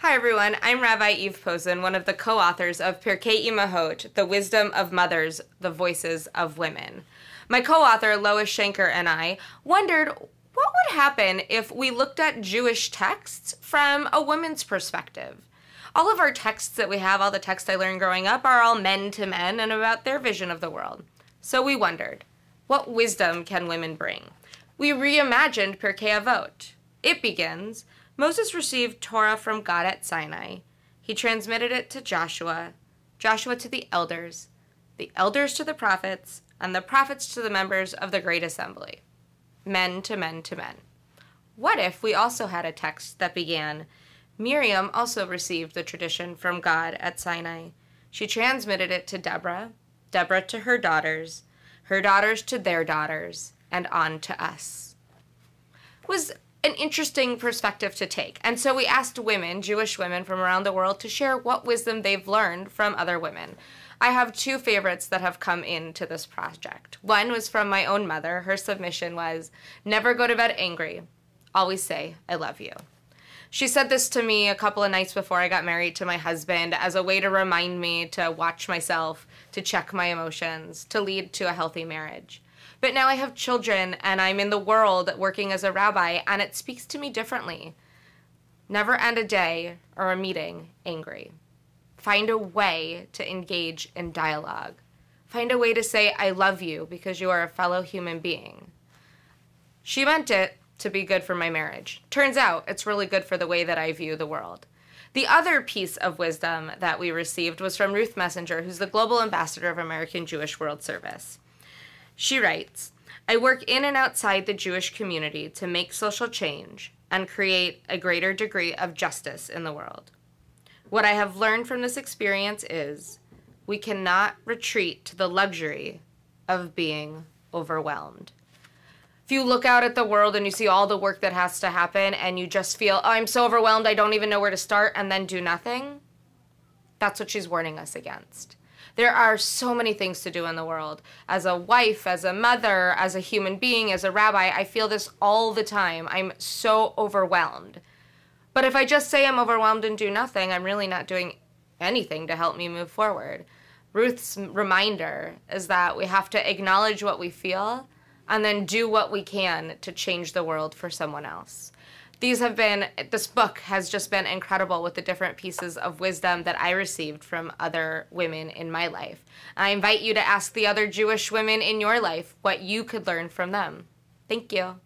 Hi everyone, I'm Rabbi Eve Posen, one of the co-authors of Pirkei Imahot, The Wisdom of Mothers, The Voices of Women. My co-author, Lois Shanker, and I wondered what would happen if we looked at Jewish texts from a woman's perspective. All of our texts that we have, all the texts I learned growing up, are all men to men and about their vision of the world. So we wondered, what wisdom can women bring? We reimagined Pirkei Avot. It begins, Moses received Torah from God at Sinai. He transmitted it to Joshua, Joshua to the elders to the prophets, and the prophets to the members of the great assembly. Men to men to men. What if we also had a text that began, Miriam also received the tradition from God at Sinai. She transmitted it to Deborah, Deborah to her daughters to their daughters, and on to us. It was an interesting perspective to take. And so we asked women, Jewish women from around the world, to share what wisdom they've learned from other women. I have two favorites that have come into this project. One was from my own mother. Her submission was, never go to bed angry. Always say, I love you. She said this to me a couple of nights before I got married to my husband as a way to remind me to watch myself, to check my emotions, to lead to a healthy marriage. But now I have children and I'm in the world working as a rabbi, and it speaks to me differently. Never end a day or a meeting angry. Find a way to engage in dialogue. Find a way to say, I love you because you are a fellow human being. She meant it to be good for my marriage. Turns out it's really good for the way that I view the world. The other piece of wisdom that we received was from Ruth Messenger, who's the Global Ambassador of American Jewish World Service. She writes, I work in and outside the Jewish community to make social change and create a greater degree of justice in the world. What I have learned from this experience is we cannot retreat to the luxury of being overwhelmed. If you look out at the world and you see all the work that has to happen and you just feel, oh, I'm so overwhelmed, I don't even know where to start, and then do nothing, that's what she's warning us against. There are so many things to do in the world. As a wife, as a mother, as a human being, as a rabbi, I feel this all the time. I'm so overwhelmed. But if I just say I'm overwhelmed and do nothing, I'm really not doing anything to help me move forward. Ruth's reminder is that we have to acknowledge what we feel and then do what we can to change the world for someone else. This book has just been incredible with the different pieces of wisdom that I received from other women in my life. I invite you to ask the other Jewish women in your life what you could learn from them. Thank you.